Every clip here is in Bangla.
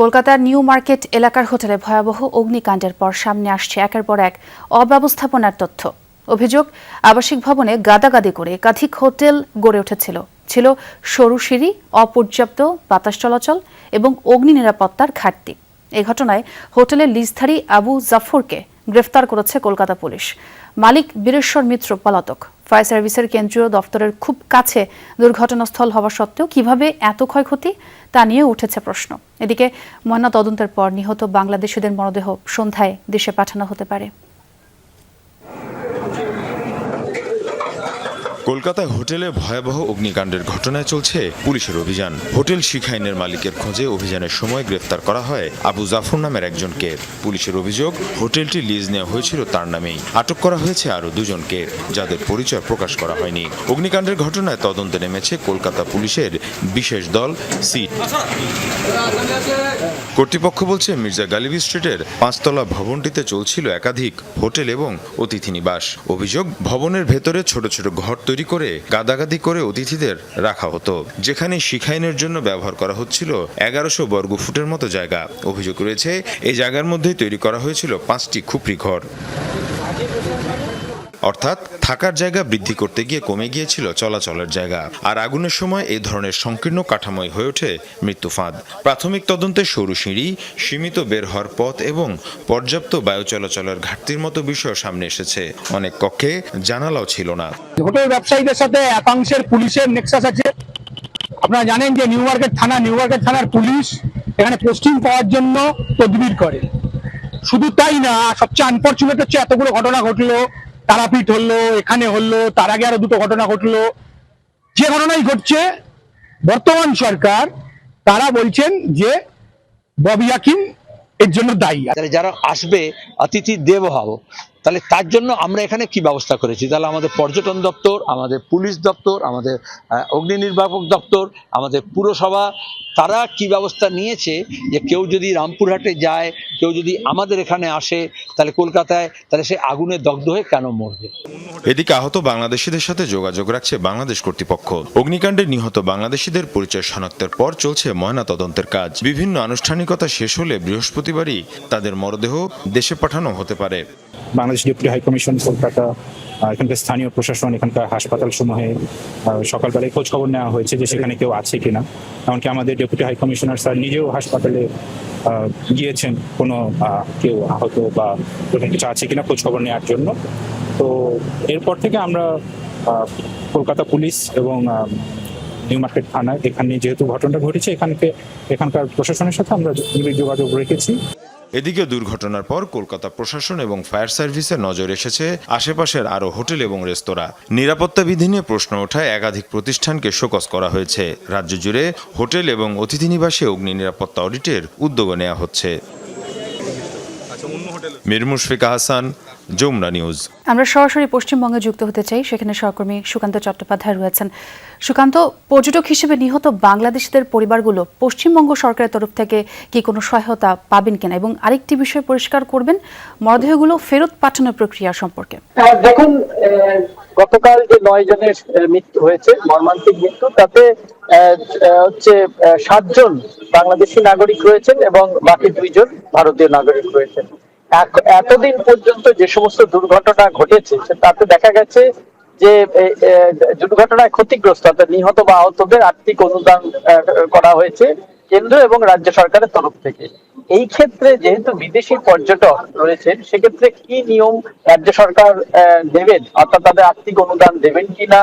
কলকাতার নিউ মার্কেট এলাকার হোটেলে ভয়াবহ অগ্নিকাণ্ডের পর সামনে আসছে একের পর এক অব্যবস্থাপনার তথ্য। অভিযোগ, আবাসিক ভবনে গাদাগাদি করে একাধিক হোটেল গড়ে উঠেছিল। ছিল সরু সিঁড়ি, অপর্যাপ্ত বাতাস চলাচল এবং অগ্নি নিরাপত্তার ঘাটতি। এই ঘটনায় হোটেলের লিজধারী আবু জাফরকে গ্রেফতার করেছে কলকাতা পুলিশ। মালিক বীরেশ্বর মিত্র পলাতক। ফায়ার সার্ভিসের কেন্দ্রীয় দফতরের খুব কাছে দুর্ঘটনাস্থল হওয়া সত্ত্বেও কিভাবে এত ক্ষয়ক্ষতি তা নিয়ে উঠেছে প্রশ্ন। এদিকে ময়নাতদন্তের পর নিহত বাংলাদেশিদের মরদেহ সন্ধ্যায় দেশে পাঠানো হতে পারে। কলকাতায় হোটেলে ভয়াবহ অগ্নিকাণ্ডের ঘটনায় চলছে পুলিশের অভিযান। হোটেল শিখাইনের মালিকের খোঁজে অভিযানের সময় গ্রেফতার করা হয় আবু জাফর নামের একজনকে। পুলিশের অভিযোগ, হোটেলটি লিজ নেওয়া হয়েছিল তার নামেই। আটক করা হয়েছে আরও দুজনকে, যাদের পরিচয় প্রকাশ করা হয়নি। অগ্নিকাণ্ডের ঘটনায় তদন্তে নেমেছে কলকাতা পুলিশের বিশেষ দল সিট। কর্তৃপক্ষ বলছে, মির্জা গালিব স্ট্রিটের 5তলা ভবনটিতে চলছিল একাধিক হোটেল এবং অতিথি নিবাস। অভিযোগ, ভবনের ভেতরে ছোট ছোট ঘর তৈরি করে গাদাগাদি করে অতিথিদের রাখা হতো, যেখানে শিখাইনের জন্য ব্যবহার করা হচ্ছিল 1100 বর্গফুটের মতো জায়গা। অভিযোগ রয়েছে, এই জায়গার মধ্যেই তৈরি করা হয়েছিল 5টি খুপড়ি ঘর। অর্থাৎ থাকার জায়গা বৃদ্ধি করতে গিয়ে কমে গিয়েছিল চলাচলের জায়গা। আর আগুনের সময় এই ধরনের সংকীর্ণ কাঠামোই হয়ে ওঠে মৃত্যু ফাঁদ। প্রাথমিক তদন্তে সরু সিঁড়ি, সীমিত বের হওয়ার পথ এবং পর্যাপ্ত বায়ু চলাচলের ঘাটতির মতো বিষয় সামনে এসেছে। অনেক কক্ষে জানালাও ছিল না। হোটেল ব্যবসায়ীদের সাথে একাংশের পুলিশের নেক্সাস আছে। আপনারা জানেন যে নিউ মার্কেট থানার পুলিশ এখানে পোস্টিং পাওয়ার জন্য তদবির করে। শুধু তাই না, সবচেয়ে আনফরচুনেট হচ্ছে এতগুলো ঘটনা ঘটলো, তারাপীঠ হলো, এখানে হলো, তার আগে আরো দুটো ঘটনা ঘটলো। যে ঘটনাই ঘটছে, বর্তমান সরকার তারা বলছেন যে ববি হাকিম এর জন্য দায়ী। যারা আসবে অতিথি দেবভাব, তাহলে তার জন্য আমরা এখানে কি ব্যবস্থা করেছি? তাহলে আমাদের পর্যটন দপ্তর, আমাদের পুলিশ দপ্তর, আমাদের অগ্নি নির্বাপক দপ্তর, আমাদের পুরসভা, তারা কি ব্যবস্থা নিয়েছে যে কেউ যদি রামপুরহাটে যায়, কেউ যদি আমাদের এখানে আসে, তাহলে কলকাতায়, তাহলে সে আগুনে দগ্ধ হয়ে কেন মরবে? এদিকে আহত বাংলাদেশিদের সাথে যোগাযোগ রাখছে বাংলাদেশ কর্তৃপক্ষ। অগ্নিকাণ্ডে নিহত বাংলাদেশিদের পরিচয় শনাক্তের পর চলছে ময়নাতদন্তের কাজ। বিভিন্ন আনুষ্ঠানিকতা শেষ হলে বৃহস্পতিবারই তাদের মরদেহ দেশে পাঠানো হতে পারে। বাংলাদেশ ডেপুটি হাইকমিশন কলকাতা, এখানকার স্থানীয় প্রশাসন, এখানকার হাসপাতাল সমূহে সকালবেলায় খোঁজ খবর নেওয়া হয়েছে যে সেখানে কেউ আছে কিনা। এমনকি আমাদের ডেপুটি হাইকমিশনার স্যার নিজেও হাসপাতালে গিয়েছেন কোনো কেউ আহত বা এরকম কিছু আছে কিনা খোঁজ খবর নেওয়ার জন্য। তো এরপর থেকে আমরা কলকাতা পুলিশ এবং নিউ মার্কেট থানায়, এখানে যেহেতু ঘটনাটা ঘটেছে, এখানকার প্রশাসনের সাথে আমরা যোগাযোগ রেখেছি। এদিকে দুর্ঘটনার পর কলকাতা প্রশাসন এবং ফায়ার সার্ভিসের নজর এসেছে আশেপাশের আরও হোটেল এবং রেস্তোরাঁ। নিরাপত্তা বিধি নিয়ে প্রশ্ন ওঠায় একাধিক প্রতিষ্ঠানকে শোকজ করা হয়েছে। রাজ্য জুড়ে হোটেল এবং অতিথি নিবাসে অগ্নি নিরাপত্তা অডিটের উদ্যোগ নেওয়া হচ্ছে। মীর মুশফিকা হাসান, যমুনা নিউজ। আমরা সরাসরি পশ্চিমবঙ্গে যুক্ত হতে চাই, সেখানে সহকর্মী সুকান্ত চট্টোপাধ্যায় রয়েছেন। সুকান্ত, পর্যটক হিসেবে নিহত বাংলাদেশিদের পরিবারগুলো পশ্চিমবঙ্গ সরকারের তরফ থেকে কি কোনো সহায়তা পাবেন কিনা, এবং আরেকটি বিষয় পরিষ্কার করবেন মরদেহগুলো ফেরত পাঠানোর প্রক্রিয়া সম্পর্কে। দেখুন, গতকাল যে 9 জনের মৃত্যু হয়েছে, মর্মান্তিক মৃত্যু, তাতে হচ্ছে 7 জন বাংলাদেশি নাগরিক রয়েছেন এবং বাকি 2 জন ভারতীয় নাগরিক রয়েছেন। এতদিন পর্যন্ত যে সমস্ত দুর্ঘটনা ঘটেছে তাতে দেখা গেছে যে দুর্ঘটনায় ক্ষতিগ্রস্ত অর্থাৎ নিহত বা আহতদের আর্থিক অনুদান করা হয়েছে কেন্দ্র এবং রাজ্য সরকারের তরফ থেকে। এই ক্ষেত্রে যেহেতু বিদেশি পর্যটক রয়েছেন, সেক্ষেত্রে কি নিয়ম রাজ্য সরকার দেবেন, অর্থাৎ তাদের আর্থিক অনুদান দেবেন কিনা,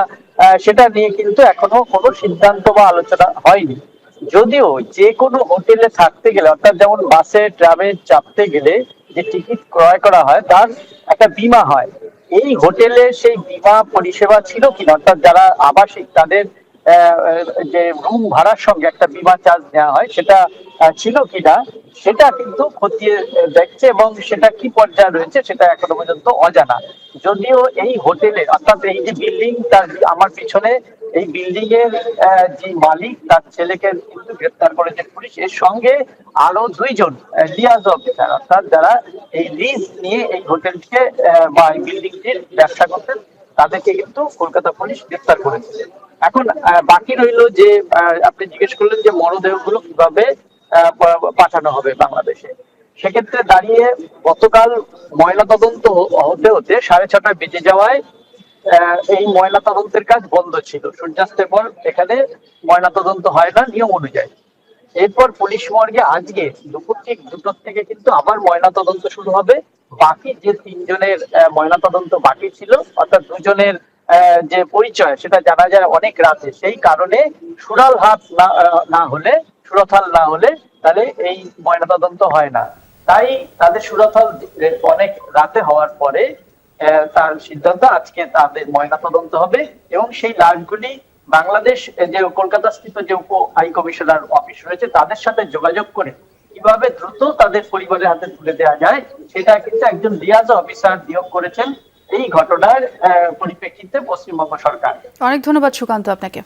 সেটা নিয়ে কিন্তু এখনো কোনো সিদ্ধান্ত বা আলোচনা হয়নি। যদিও যে কোনো হোটেলে থাকতে গেলে, অর্থাৎ যেমন বাসে ট্রামে চাপতে গেলে যে টিকিট ক্রয় করা হয় তার একটা বীমা হয়। এই হোটেলে সেই বীমা পরিষেবা ছিল কিনা, অর্থাৎ যারা আবাসিক তাদের যে রুম ভাড়ার সঙ্গে একটা বীমা চার্জ নেওয়া হয় সেটা ছিল কিনা, সেটা কিন্তু খতিয়ে দেখছে এবং সেটা কি পর্যায়ে রয়েছে সেটা এখনো পর্যন্ত অজানা। যদিও এই হোটেলে, অর্থাৎ এই যে বিল্ডিং, তার আমার পিছনে এই বিল্ডিং এর যে মালিক, তার ছেলেকে কিন্তু গ্রেফতার করেছে পুলিশ। এর সঙ্গে আরো 2 জন লিয়াজ অফিসার, অর্থাৎ যারা এই লিজ নিয়ে এই হোটেলকে বা এই বিল্ডিংটির ব্যবসা করতেন, তাদেরকে কিন্তু কলকাতা পুলিশ গ্রেফতার করেছে। এখন বাকি রইল যে আপনি জিজ্ঞেস করলেন যে মরদেহগুলো কিভাবে পাঠানো হবে বাংলাদেশে। সেক্ষেত্রে দাঁড়িয়ে গতকাল ময়নাতদন্ত হতে হতে 6:30 বেজে যাওয়ায় এই ময়নাতদন্তের কাজ বন্ধ ছিল। সূর্যাস্তের পর এখানে ময়নাতদন্ত হয় না নিয়ম অনুযায়ী। এরপর পুলিশ মর্গে আজকে দুপুর ঠিক 2টোর থেকে কিন্তু আবার ময়নাতদন্ত শুরু হবে। বাকি যে 3 জনের ময়নাতদন্ত বাকি ছিল, অর্থাৎ 2 জনের যে পরিচয় সেটা জানা যায় অনেক রাতে, সেই কারণে সুরতহাল না হলে তাহলে এই ময়নাতদন্ত হয় না। তাই তাদের সুরতহাল অনেক রাতে হওয়ার পরে তার সিদ্ধান্ত আজকে তাদের ময়নাতদন্ত হবে এবং সেই লাশগুলি বাংলাদেশ যে কলকাতা স্থিত যে উপ হাই কমিশনার অফিস রয়েছে তাদের সাথে যোগাযোগ করে কিভাবে দ্রুত তাদের পরিবারের হাতে তুলে দেওয়া যায় সেটা কিন্তু একজন লিয়াজো অফিসার নিয়োগ করেছেন এই ঘটনার পরিপ্রেক্ষিতে পশ্চিমবঙ্গ সরকার। অনেক ধন্যবাদ সুকান্ত আপনাকে।